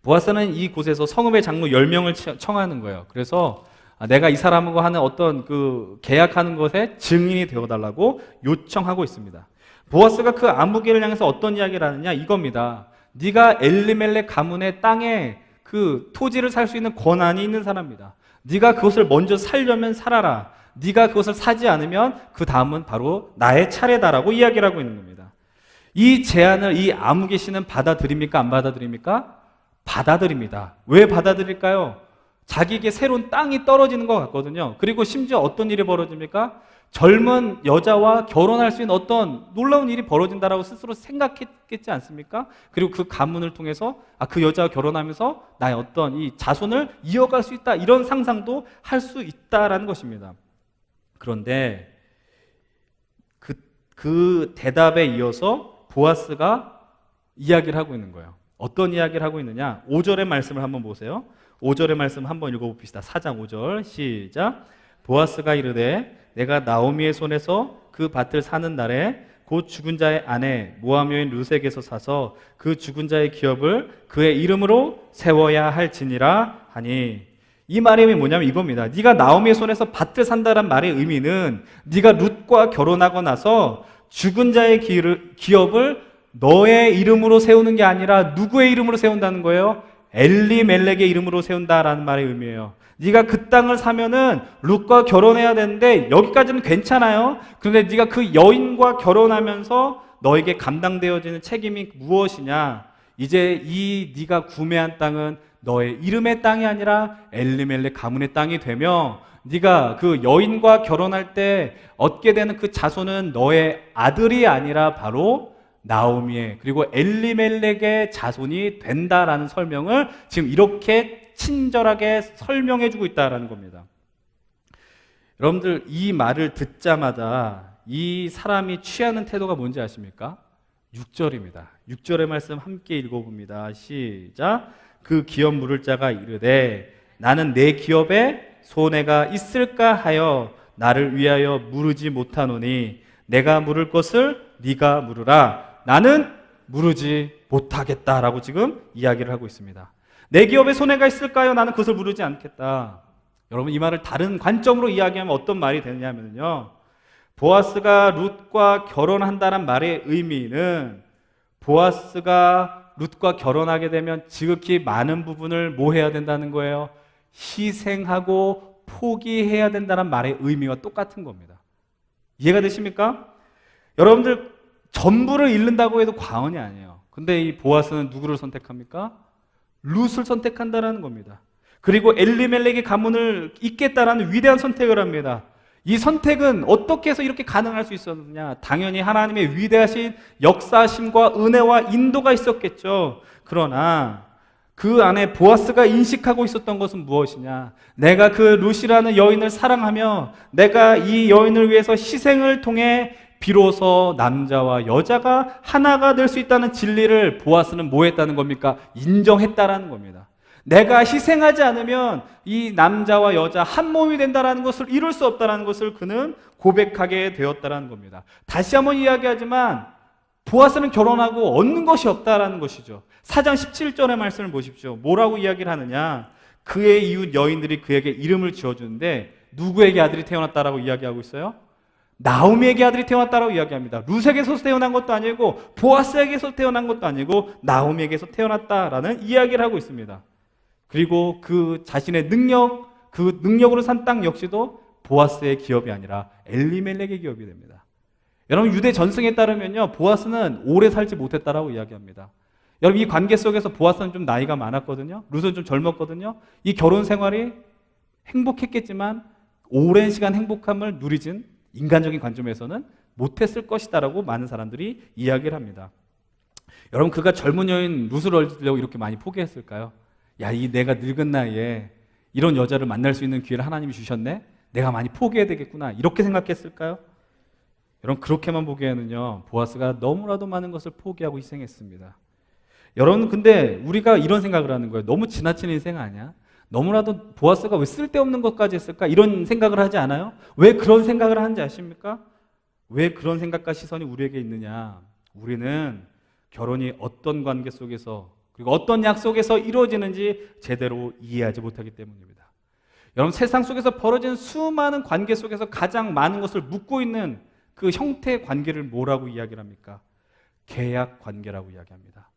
보아스는 이곳에서 성읍의 장로 10명을 청하는 거예요. 그래서 내가 이 사람하고 하는 어떤 그 계약하는 것에 증인이 되어달라고 요청하고 있습니다. 보아스가 그 아무개를 향해서 어떤 이야기를 하느냐 이겁니다. 네가 엘리멜렉 가문의 땅에 그 토지를 살 수 있는 권한이 있는 사람이다. 네가 그것을 먼저 살려면 살아라. 네가 그것을 사지 않으면 그 다음은 바로 나의 차례다라고 이야기를 하고 있는 겁니다. 이 제안을 이 아무개 씨는 받아들입니까? 안 받아들입니까? 받아들입니다. 왜 받아들일까요? 자기에게 새로운 땅이 떨어지는 것 같거든요. 그리고 심지어 어떤 일이 벌어집니까? 젊은 여자와 결혼할 수 있는 어떤 놀라운 일이 벌어진다라고 스스로 생각했겠지 않습니까? 그리고 그 가문을 통해서 그 여자와 결혼하면서 나의 어떤 이 자손을 이어갈 수 있다, 이런 상상도 할 수 있다라는 것입니다. 그런데 그 대답에 이어서 보아스가 이야기를 하고 있는 거예요. 어떤 이야기를 하고 있느냐? 5절의 말씀을 한번 보세요. 5절의 말씀 한번 읽어봅시다. 4장 5절 시작. 보아스가 이르되 내가 나오미의 손에서 그 밭을 사는 날에 곧 죽은 자의 아내 모압 여인 룻에게서 사서 그 죽은 자의 기업을 그의 이름으로 세워야 할지니라 하니. 이 말의 의미 뭐냐면 이겁니다. 네가 나오미의 손에서 밭을 산다는 말의 의미는 네가 룻과 결혼하고 나서 죽은 자의 기업을 너의 이름으로 세우는 게 아니라 누구의 이름으로 세운다는 거예요? 엘리멜렉의 이름으로 세운다라는 말의 의미예요. 네가 그 땅을 사면은 룻과 결혼해야 되는데 여기까지는 괜찮아요. 그런데 네가 그 여인과 결혼하면서 너에게 감당되어지는 책임이 무엇이냐? 이제 이 네가 구매한 땅은 너의 이름의 땅이 아니라 엘리멜렉 가문의 땅이 되며 네가 그 여인과 결혼할 때 얻게 되는 그 자손은 너의 아들이 아니라 바로 나오미의 그리고 엘리멜렉의 자손이 된다라는 설명을 지금 이렇게 친절하게 설명해 주고 있다라는 겁니다. 여러분들 이 말을 듣자마자 이 사람이 취하는 태도가 뭔지 아십니까? 6절입니다. 6절의 말씀 함께 읽어봅니다. 시작. 그 기업 물을 자가 이르되 나는 내 기업에 손해가 있을까 하여 나를 위하여 물으지 못하노니 내가 물을 것을 네가 물으라. 나는 물으지 못하겠다라고 지금 이야기를 하고 있습니다. 내 기업에 손해가 있을까요? 나는 그것을 물으지 않겠다. 여러분 이 말을 다른 관점으로 이야기하면 어떤 말이 되느냐면요, 보아스가 룻과 결혼한다는 말의 의미는 보아스가 룻과 결혼하게 되면 지극히 많은 부분을 뭐 해야 된다는 거예요? 희생하고 포기해야 된다는 말의 의미와 똑같은 겁니다. 이해가 되십니까? 여러분들 전부를 잃는다고 해도 과언이 아니에요. 근데 이 보아스는 누구를 선택합니까? 룻을 선택한다는 겁니다. 그리고 엘리멜렉의 가문을 잇겠다라는 위대한 선택을 합니다. 이 선택은 어떻게 해서 이렇게 가능할 수 있었느냐? 당연히 하나님의 위대하신 역사심과 은혜와 인도가 있었겠죠. 그러나 그 안에 보아스가 인식하고 있었던 것은 무엇이냐? 내가 그 룻이라는 여인을 사랑하며 내가 이 여인을 위해서 희생을 통해 비로소 남자와 여자가 하나가 될 수 있다는 진리를 보아스는 뭐 했다는 겁니까? 인정했다라는 겁니다. 내가 희생하지 않으면 이 남자와 여자 한 몸이 된다는 것을 이룰 수 없다는 것을 그는 고백하게 되었다는 겁니다. 다시 한번 이야기하지만 보아스는 결혼하고 얻는 것이 없다라는 것이죠. 4장 17절의 말씀을 보십시오. 뭐라고 이야기를 하느냐? 그의 이웃 여인들이 그에게 이름을 지어주는데 누구에게 아들이 태어났다라고 이야기하고 있어요? 나오미에게 아들이 태어났다라고 이야기합니다. 룻에게서 태어난 것도 아니고 보아스에게서 태어난 것도 아니고 나오미에게서 태어났다라는 이야기를 하고 있습니다. 그리고 그 자신의 능력, 그 능력으로 산 땅 역시도 보아스의 기업이 아니라 엘리멜렉의 기업이 됩니다. 여러분 유대 전승에 따르면요 보아스는 오래 살지 못했다라고 이야기합니다. 여러분 이 관계 속에서 보아스는 좀 나이가 많았거든요. 룻은 좀 젊었거든요. 이 결혼 생활이 행복했겠지만 오랜 시간 행복함을 누리진 인간적인 관점에서는 못했을 것이다라고 많은 사람들이 이야기를 합니다. 여러분 그가 젊은 여인 룻을 얻으려고 이렇게 많이 포기했을까요? 야, 이 내가 늙은 나이에 이런 여자를 만날 수 있는 기회를 하나님이 주셨네? 내가 많이 포기해야 되겠구나. 이렇게 생각했을까요? 여러분, 그렇게만 보기에는요, 보아스가 너무나도 많은 것을 포기하고 희생했습니다. 여러분, 근데 우리가 이런 생각을 하는 거예요. 너무 지나친 인생 아니야? 너무나도 보아스가 왜 쓸데없는 것까지 했을까? 이런 생각을 하지 않아요? 왜 그런 생각을 하는지 아십니까? 왜 그런 생각과 시선이 우리에게 있느냐? 우리는 결혼이 어떤 관계 속에서 그리고 어떤 약속에서 이루어지는지 제대로 이해하지 못하기 때문입니다. 여러분 세상 속에서 벌어지는 수많은 관계 속에서 가장 많은 것을 묻고 있는 그 형태의 관계를 뭐라고 이야기를 합니까? 계약 관계라고 이야기합니다.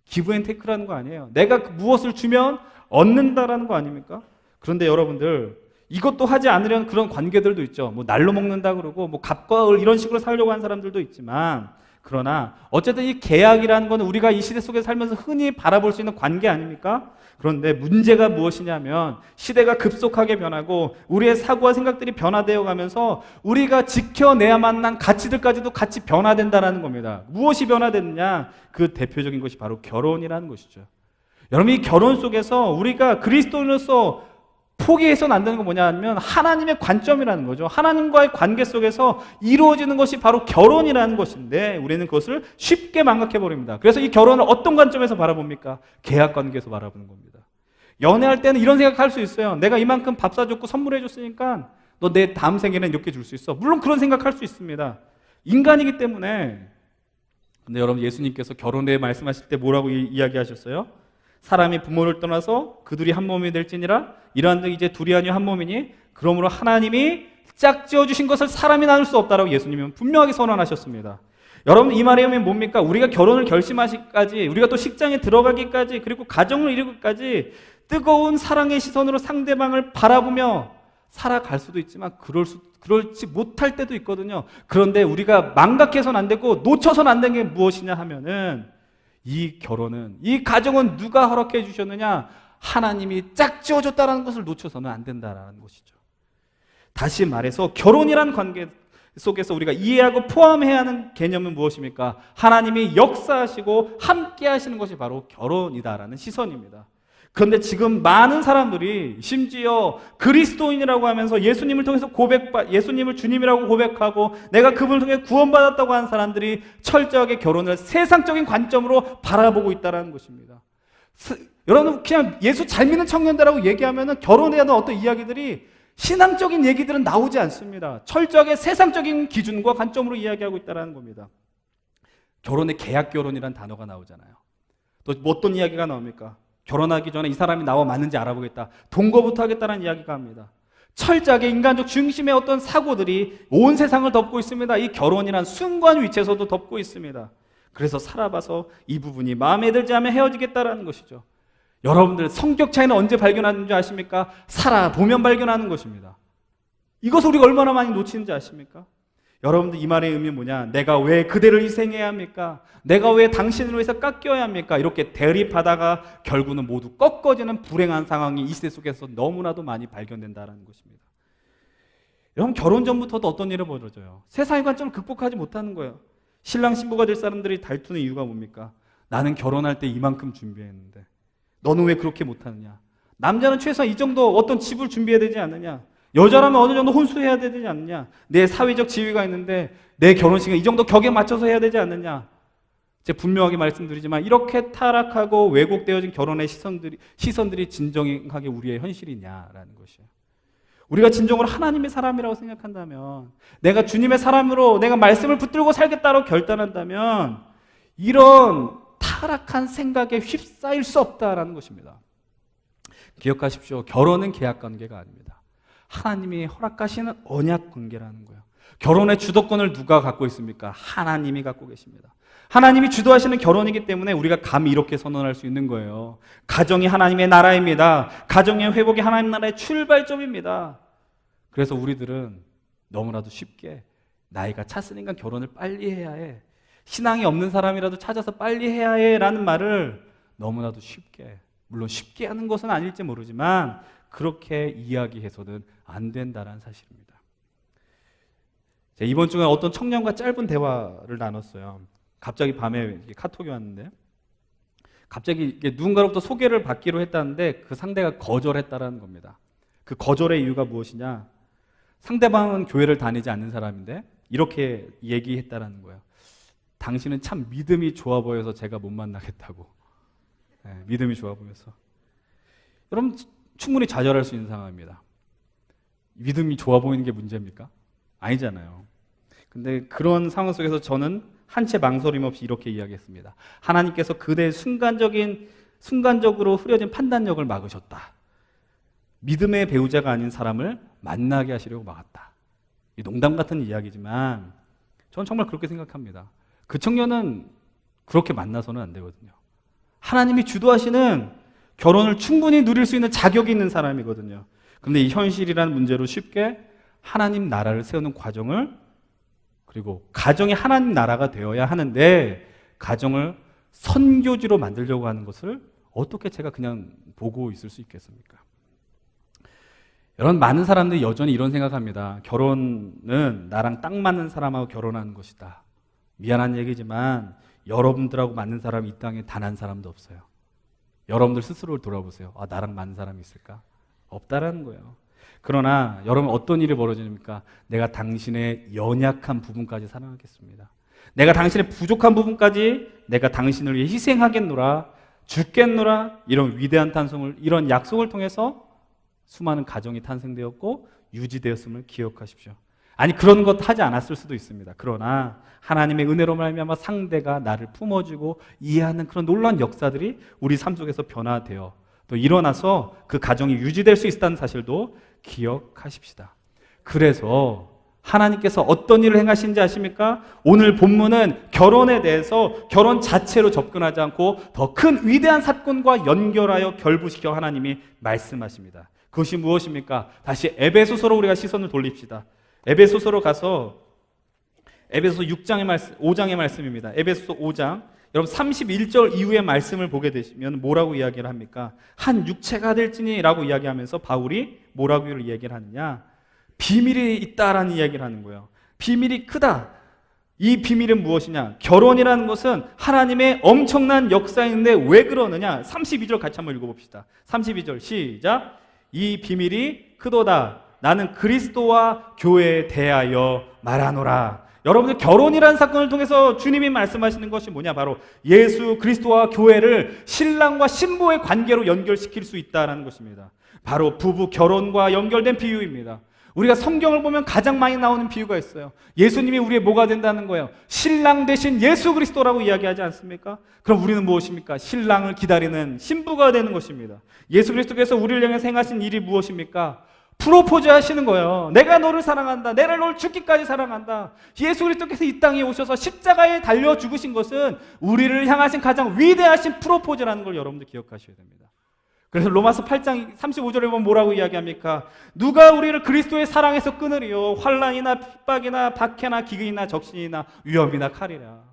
기브 앤 테이크라는 거 아니에요. 내가 무엇을 주면 얻는다라는 거 아닙니까? 그런데 여러분들 이것도 하지 않으려는 그런 관계들도 있죠. 뭐 날로 먹는다 그러고 뭐 갑과 을 이런 식으로 살려고 하는 사람들도 있지만 그러나 어쨌든 이 계약이라는 건 우리가 이 시대 속에 살면서 흔히 바라볼 수 있는 관계 아닙니까? 그런데 문제가 무엇이냐면 시대가 급속하게 변하고 우리의 사고와 생각들이 변화되어 가면서 우리가 지켜내야만 한 가치들까지도 같이 변화된다는 겁니다. 무엇이 변화됐느냐? 그 대표적인 것이 바로 결혼이라는 것이죠. 여러분 이 결혼 속에서 우리가 그리스도인으로서 포기해서는 안 되는 건 뭐냐면 하나님의 관점이라는 거죠. 하나님과의 관계 속에서 이루어지는 것이 바로 결혼이라는 것인데 우리는 그것을 쉽게 망각해버립니다. 그래서 이 결혼을 어떤 관점에서 바라봅니까? 계약 관계에서 바라보는 겁니다. 연애할 때는 이런 생각할 수 있어요. 내가 이만큼 밥 사줬고 선물해줬으니까 너 내 다음 생에는 이렇게 줄 수 있어. 물론 그런 생각할 수 있습니다. 인간이기 때문에. 근데 여러분 예수님께서 결혼에 말씀하실 때 뭐라고 이야기하셨어요? 사람이 부모를 떠나서 그들이 한 몸이 될지니라 이러한 이제 둘이 아니요 한 몸이니 그러므로 하나님이 짝지어 주신 것을 사람이 나눌 수 없다라고 예수님은 분명하게 선언하셨습니다. 여러분 이 말의 의미는 뭡니까? 우리가 결혼을 결심하기까지 우리가 또 식장에 들어가기까지 그리고 가정을 이루기까지 뜨거운 사랑의 시선으로 상대방을 바라보며 살아갈 수도 있지만 그렇지 못할 때도 있거든요. 그런데 우리가 망각해서는 안 되고 놓쳐서는 안 되는 게 무엇이냐 하면은 이 결혼은, 이 가정은 누가 허락해 주셨느냐? 하나님이 짝지어줬다는 것을 놓쳐서는 안 된다는 것이죠. 다시 말해서 결혼이란 관계 속에서 우리가 이해하고 포함해야 하는 개념은 무엇입니까? 하나님이 역사하시고 함께 하시는 것이 바로 결혼이다라는 시선입니다. 그런데 지금 많은 사람들이 심지어 그리스도인이라고 하면서 예수님을 통해서 예수님을 주님이라고 고백하고 내가 그분을 통해 구원받았다고 하는 사람들이 철저하게 결혼을 세상적인 관점으로 바라보고 있다는 것입니다. 여러분 그냥 예수 잘 믿는 청년들하고 얘기하면 결혼에 대한 어떤 이야기들이 신앙적인 얘기들은 나오지 않습니다. 철저하게 세상적인 기준과 관점으로 이야기하고 있다는 겁니다. 결혼에 계약 결혼이라는 단어가 나오잖아요. 또 어떤 이야기가 나옵니까? 결혼하기 전에 이 사람이 나와 맞는지 알아보겠다. 동거부터 하겠다는 이야기가 합니다. 철저하게 인간적 중심의 어떤 사고들이 온 세상을 덮고 있습니다. 이 결혼이란 순간 위치에서도 덮고 있습니다. 그래서 살아봐서 이 부분이 마음에 들지 않으면 헤어지겠다라는 것이죠. 여러분들 성격 차이는 언제 발견하는지 아십니까? 살아보면 발견하는 것입니다. 이것을 우리가 얼마나 많이 놓치는지 아십니까? 여러분들 이 말의 의미는 뭐냐? 내가 왜 그대를 희생해야 합니까? 내가 왜 당신을 위해서 깎여야 합니까? 이렇게 대립하다가 결국은 모두 꺾어지는 불행한 상황이 이 시대 속에서 너무나도 많이 발견된다는 것입니다. 여러분, 결혼 전부터도 어떤 일이 벌어져요? 세상의 관점을 극복하지 못하는 거예요. 신랑 신부가 될 사람들이 다투는 이유가 뭡니까? 나는 결혼할 때 이만큼 준비했는데 너는 왜 그렇게 못하느냐? 남자는 최소한 이 정도 어떤 집을 준비해야 되지 않느냐? 여자라면 어느 정도 혼수해야 되지 않느냐? 내 사회적 지위가 있는데 내 결혼식은 이 정도 격에 맞춰서 해야 되지 않느냐? 제가 분명하게 말씀드리지만 이렇게 타락하고 왜곡되어진 결혼의 시선들이 진정하게 우리의 현실이냐라는 것이에요. 우리가 진정으로 하나님의 사람이라고 생각한다면, 내가 주님의 사람으로 내가 말씀을 붙들고 살겠다고 결단한다면 이런 타락한 생각에 휩싸일 수 없다라는 것입니다. 기억하십시오. 결혼은 계약 관계가 아닙니다. 하나님이 허락하시는 언약 관계라는 거예요. 결혼의 주도권을 누가 갖고 있습니까? 하나님이 갖고 계십니다. 하나님이 주도하시는 결혼이기 때문에 우리가 감히 이렇게 선언할 수 있는 거예요. 가정이 하나님의 나라입니다. 가정의 회복이 하나님 나라의 출발점입니다. 그래서 우리들은 너무나도 쉽게 나이가 찼으니까 결혼을 빨리 해야 해, 신앙이 없는 사람이라도 찾아서 빨리 해야 해 라는 말을 너무나도 쉽게, 물론 쉽게 하는 것은 아닐지 모르지만 그렇게 이야기해서는 안 된다는 사실입니다. 이번 주에 어떤 청년과 짧은 대화를 나눴어요. 갑자기 밤에 카톡이 왔는데 갑자기 누군가로부터 소개를 받기로 했다는데 그 상대가 거절했다는 겁니다. 그 거절의 이유가 무엇이냐? 상대방은 교회를 다니지 않는 사람인데 이렇게 얘기했다는 거예요. 당신은 참 믿음이 좋아 보여서 제가 못 만나겠다고. 네, 믿음이 좋아 보여서. 여러분, 충분히 좌절할 수 있는 상황입니다. 믿음이 좋아 보이는 게 문제입니까? 아니잖아요. 근데 그런 상황 속에서 저는 한 채 망설임 없이 이렇게 이야기했습니다. 하나님께서 그대의 순간적으로 흐려진 판단력을 막으셨다. 믿음의 배우자가 아닌 사람을 만나게 하시려고 막았다. 농담 같은 이야기지만 저는 정말 그렇게 생각합니다. 그 청년은 그렇게 만나서는 안 되거든요. 하나님이 주도하시는 결혼을 충분히 누릴 수 있는 자격이 있는 사람이거든요. 그런데 이 현실이라는 문제로 쉽게 하나님 나라를 세우는 과정을, 그리고 가정이 하나님 나라가 되어야 하는데 가정을 선교지로 만들려고 하는 것을 어떻게 제가 그냥 보고 있을 수 있겠습니까? 여러분, 많은 사람들이 여전히 이런 생각합니다. 결혼은 나랑 딱 맞는 사람하고 결혼하는 것이다. 미안한 얘기지만 여러분들하고 맞는 사람이 이 땅에 단 한 사람도 없어요. 여러분들 스스로를 돌아보세요. 아, 나랑 맞는 사람이 있을까? 없다라는 거예요. 그러나 여러분, 어떤 일이 벌어집니까? 내가 당신의 연약한 부분까지 사랑하겠습니다. 내가 당신의 부족한 부분까지 내가 당신을 위해 희생하겠노라, 죽겠노라, 이런 위대한 이런 약속을 통해서 수많은 가정이 탄생되었고 유지되었음을 기억하십시오. 아니, 그런 것 하지 않았을 수도 있습니다. 그러나 하나님의 은혜로 말미암아 상대가 나를 품어주고 이해하는 그런 놀라운 역사들이 우리 삶 속에서 변화되어 또 일어나서 그 가정이 유지될 수 있다는 사실도 기억하십시다. 그래서 하나님께서 어떤 일을 행하신지 아십니까? 오늘 본문은 결혼에 대해서 결혼 자체로 접근하지 않고 더 큰 위대한 사건과 연결하여 결부시켜 하나님이 말씀하십니다. 그것이 무엇입니까? 다시 에베소서로 우리가 시선을 돌립시다. 에베소서로 가서 에베소서 5장의 말씀입니다. 에베소서 5장, 여러분 31절 이후의 말씀을 보게 되시면 뭐라고 이야기를 합니까? 한 육체가 될지니 라고 이야기하면서 바울이 뭐라고 이야기를 하느냐? 비밀이 있다라는 이야기를 하는 거예요. 비밀이 크다. 이 비밀은 무엇이냐? 결혼이라는 것은 하나님의 엄청난 역사인데 왜 그러느냐? 32절 같이 한번 읽어봅시다. 32절 시작. 이 비밀이 크도다. 나는 그리스도와 교회에 대하여 말하노라. 여러분들, 결혼이라는 사건을 통해서 주님이 말씀하시는 것이 뭐냐? 바로 예수 그리스도와 교회를 신랑과 신부의 관계로 연결시킬 수 있다는 것입니다. 바로 부부 결혼과 연결된 비유입니다. 우리가 성경을 보면 가장 많이 나오는 비유가 있어요. 예수님이 우리의 뭐가 된다는 거예요? 신랑 대신 예수 그리스도라고 이야기하지 않습니까? 그럼 우리는 무엇입니까? 신랑을 기다리는 신부가 되는 것입니다. 예수 그리스도께서 우리를 향해 행하신 일이 무엇입니까? 프로포즈 하시는 거예요. 내가 너를 사랑한다. 내가 너를 죽기까지 사랑한다. 예수 그리스도께서 이 땅에 오셔서 십자가에 달려 죽으신 것은 우리를 향하신 가장 위대하신 프로포즈라는 걸 여러분들 기억하셔야 됩니다. 그래서 로마서 8장 35절에 보면 뭐라고 이야기합니까? 누가 우리를 그리스도의 사랑에서 끊으리요? 환난이나 핍박이나 박해나 기근이나 적신이나 위험이나 칼이라.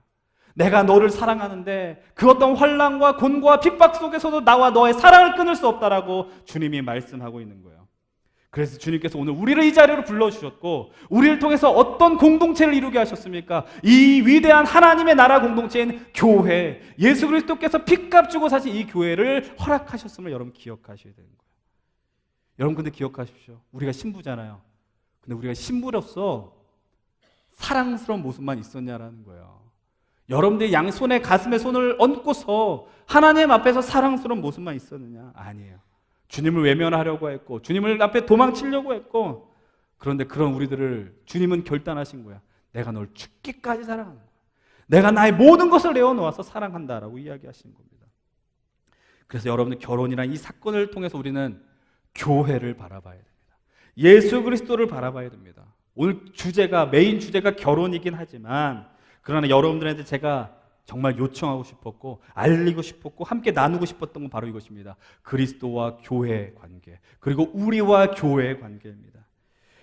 내가 너를 사랑하는데 그 어떤 환난과 곤고와 핍박 속에서도 나와 너의 사랑을 끊을 수 없다라고 주님이 말씀하고 있는 거예요. 그래서 주님께서 오늘 우리를 이 자리로 불러주셨고 우리를 통해서 어떤 공동체를 이루게 하셨습니까? 이 위대한 하나님의 나라 공동체인 교회, 예수 그리스도께서 핏값 주고 사신 이 교회를 허락하셨음을 여러분 기억하셔야 되는 거예요. 여러분 근데 기억하십시오. 우리가 신부잖아요. 근데 우리가 신부로서 사랑스러운 모습만 있었냐라는 거예요. 여러분들이 양손에 가슴에 손을 얹고서 하나님 앞에서 사랑스러운 모습만 있었느냐? 아니에요. 주님을 외면하려고 했고 주님을 앞에 도망치려고 했고 그런데 그런 우리들을 주님은 결단하신 거야. 내가 널 죽기까지 사랑하는 거야. 내가 나의 모든 것을 내어놓아서 사랑한다라고 이야기하신 겁니다. 그래서 여러분들 결혼이란 이 사건을 통해서 우리는 교회를 바라봐야 됩니다. 예수 그리스도를 바라봐야 됩니다. 오늘 메인 주제가 결혼이긴 하지만 그러나 여러분들한테 제가 정말 요청하고 싶었고 알리고 싶었고 함께 나누고 싶었던 건 바로 이것입니다. 그리스도와 교회의 관계, 그리고 우리와 교회의 관계입니다.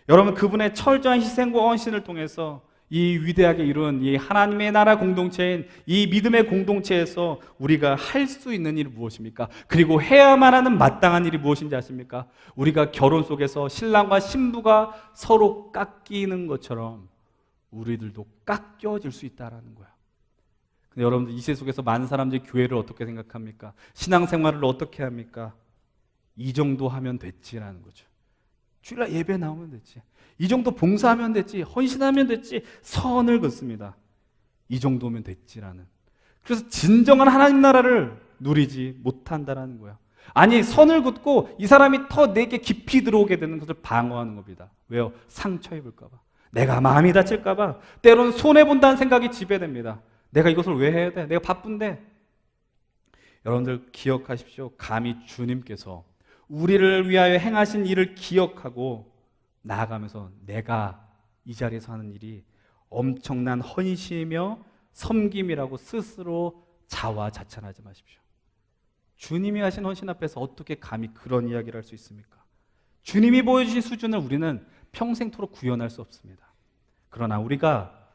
여러분 그분의 철저한 희생과 헌신을 통해서 이 위대하게 이룬 이 하나님의 나라 공동체인 이 믿음의 공동체에서 우리가 할 수 있는 일이 무엇입니까? 그리고 해야만 하는 마땅한 일이 무엇인지 아십니까? 우리가 결혼 속에서 신랑과 신부가 서로 깎이는 것처럼 우리들도 깎여질 수 있다는 거야. 근데 여러분들 이 세계 속에서 많은 사람들이 교회를 어떻게 생각합니까? 신앙생활을 어떻게 합니까? 이 정도 하면 됐지라는 거죠. 주일날 예배 나오면 됐지. 이 정도 봉사하면 됐지. 헌신하면 됐지. 선을 긋습니다. 이 정도면 됐지라는. 그래서 진정한 하나님 나라를 누리지 못한다라는 거야. 아니 선을 긋고 이 사람이 더 내게 깊이 들어오게 되는 것을 방어하는 겁니다. 왜요? 상처 입을까 봐. 내가 마음이 다칠까 봐. 때로는 손해본다는 생각이 지배됩니다. 내가 이것을 왜 해야 돼? 내가 바쁜데. 여러분들 기억하십시오. 감히 주님께서 우리를 위하여 행하신 일을 기억하고 나아가면서 내가 이 자리에서 하는 일이 엄청난 헌신이며 섬김이라고 스스로 자화자찬하지 마십시오. 주님이 하신 헌신 앞에서 어떻게 감히 그런 이야기를 할 수 있습니까? 주님이 보여주신 수준을 우리는 평생토록 구현할 수 없습니다. 그러나 우리가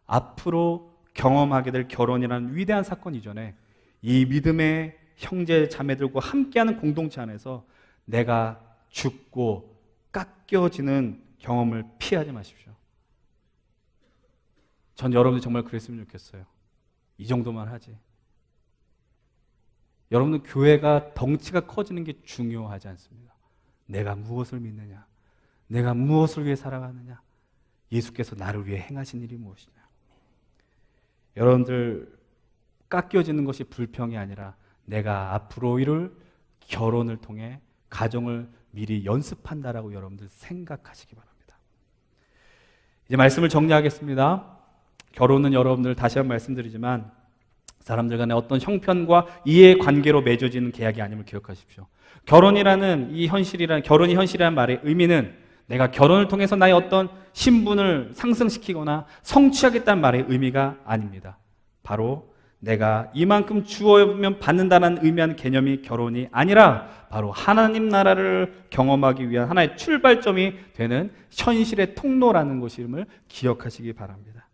앞으로 경험하게 될 결혼이라는 위대한 사건 이전에 이 믿음의 형제 자매들과 함께하는 공동체 안에서 내가 죽고 깎여지는 경험을 피하지 마십시오. 전 여러분들 정말 그랬으면 좋겠어요. 이 정도만 하지. 여러분들 교회가 덩치가 커지는 게 중요하지 않습니다. 내가 무엇을 믿느냐, 내가 무엇을 위해 살아가느냐, 예수께서 나를 위해 행하신 일이 무엇이냐. 여러분들 깎여지는 것이 불평이 아니라 내가 앞으로 이룰 결혼을 통해 가정을 미리 연습한다라고 여러분들 생각하시기 바랍니다. 이제 말씀을 정리하겠습니다. 결혼은 여러분들 다시 한번 말씀드리지만 사람들 간의 어떤 형편과 이해관계로 맺어지는 계약이 아님을 기억하십시오. 결혼이 현실이라는 말의 의미는 내가 결혼을 통해서 나의 어떤 신분을 상승시키거나 성취하겠다는 말의 의미가 아닙니다. 바로 내가 이만큼 주어면 받는다는 의미하는 개념이 결혼이 아니라 바로 하나님 나라를 경험하기 위한 하나의 출발점이 되는 현실의 통로라는 것임을 기억하시기 바랍니다.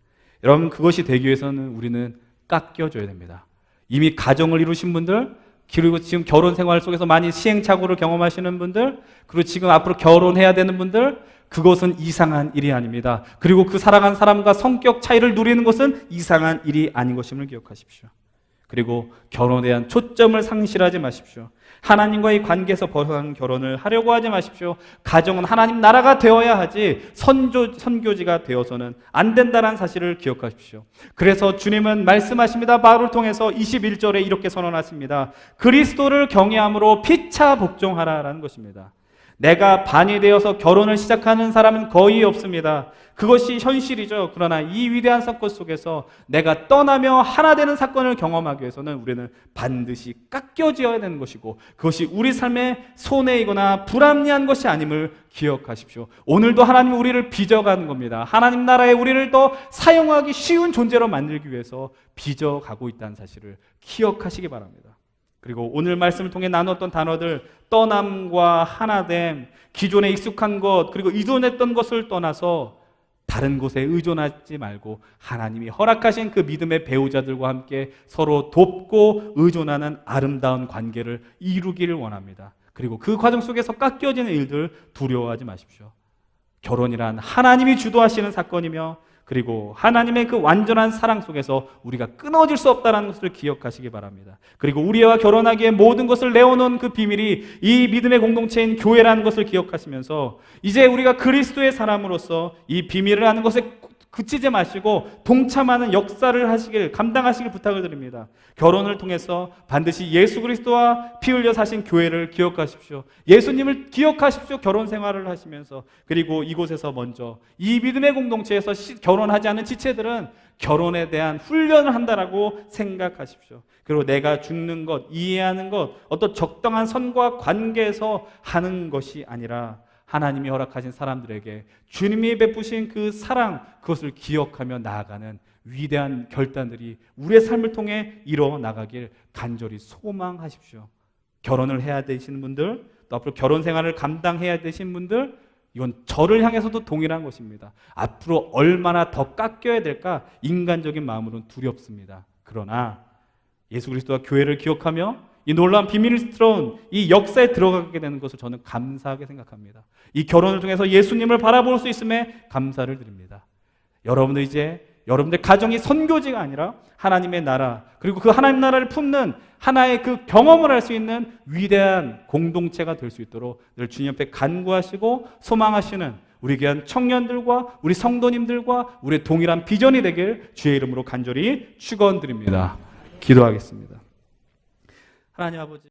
여러분 그것이 되기 위해서는 우리는 깎여줘야 됩니다. 이미 가정을 이루신 분들, 그리고 지금 결혼 생활 속에서 많이 시행착오를 경험하시는 분들, 그리고 지금 앞으로 결혼해야 되는 분들, 그것은 이상한 일이 아닙니다. 그리고 그 사랑하는 사람과 성격 차이를 누리는 것은 이상한 일이 아닌 것임을 기억하십시오. 그리고 결혼에 대한 초점을 상실하지 마십시오. 하나님과의 관계에서 벗어난 결혼을 하려고 하지 마십시오. 가정은 하나님 나라가 되어야 하지 선교지가 되어서는 안 된다는 사실을 기억하십시오. 그래서 주님은 말씀하십니다. 바울을 통해서 21절에 이렇게 선언하십니다. 그리스도를 경외함으로 피차 복종하라라는 것입니다. 내가 반이 되어서 결혼을 시작하는 사람은 거의 없습니다. 그것이 현실이죠. 그러나 이 위대한 사건 속에서 내가 떠나며 하나 되는 사건을 경험하기 위해서는 우리는 반드시 깎여져야 되는 것이고, 그것이 우리 삶의 손해이거나 불합리한 것이 아님을 기억하십시오. 오늘도 하나님은 우리를 빚어가는 겁니다. 하나님 나라에 우리를 더 사용하기 쉬운 존재로 만들기 위해서 빚어가고 있다는 사실을 기억하시기 바랍니다. 그리고 오늘 말씀을 통해 나눴던 단어들, 떠남과 하나됨, 기존에 익숙한 것, 그리고 의존했던 것을 떠나서 다른 곳에 의존하지 말고 하나님이 허락하신 그 믿음의 배우자들과 함께 서로 돕고 의존하는 아름다운 관계를 이루기를 원합니다. 그리고 그 과정 속에서 깎여지는 일들 두려워하지 마십시오. 결혼이란 하나님이 주도하시는 사건이며, 그리고 하나님의 그 완전한 사랑 속에서 우리가 끊어질 수 없다는 것을 기억하시기 바랍니다. 그리고 우리와 결혼하기에 모든 것을 내어놓은 그 비밀이 이 믿음의 공동체인 교회라는 것을 기억하시면서 이제 우리가 그리스도의 사람으로서 이 비밀을 아는 것에 그치지 마시고 동참하는 역사를 감당하시길 부탁을 드립니다. 결혼을 통해서 반드시 예수 그리스도와 피 흘려 사신 교회를 기억하십시오. 예수님을 기억하십시오. 결혼 생활을 하시면서. 그리고 이곳에서 먼저 이 믿음의 공동체에서 결혼하지 않은 지체들은 결혼에 대한 훈련을 한다라고 생각하십시오. 그리고 내가 죽는 것, 이해하는 것, 어떤 적당한 선과 관계에서 하는 것이 아니라 하나님이 허락하신 사람들에게 주님이 베푸신 그 사랑, 그것을 기억하며 나아가는 위대한 결단들이 우리의 삶을 통해 이뤄나가길 간절히 소망하십시오. 결혼을 해야 되시는 분들, 또 앞으로 결혼 생활을 감당해야 되신 분들, 이건 저를 향해서도 동일한 것입니다. 앞으로 얼마나 더 깎여야 될까 인간적인 마음으로는 두렵습니다. 그러나 예수 그리스도와 교회를 기억하며 이 놀라운 비밀스러운 이 역사에 들어가게 되는 것을 저는 감사하게 생각합니다. 이 결혼을 통해서 예수님을 바라볼 수 있음에 감사를 드립니다. 여러분들 이제 여러분들 가정이 선교지가 아니라 하나님의 나라, 그리고 그 하나님 나라를 품는 하나의 그 경험을 할 수 있는 위대한 공동체가 될 수 있도록 늘 주님 앞에 간구하시고 소망하시는 우리 귀한 청년들과 우리 성도님들과 우리의 동일한 비전이 되길 주의 이름으로 간절히 축원드립니다. 기도하겠습니다. 하나님 아버지,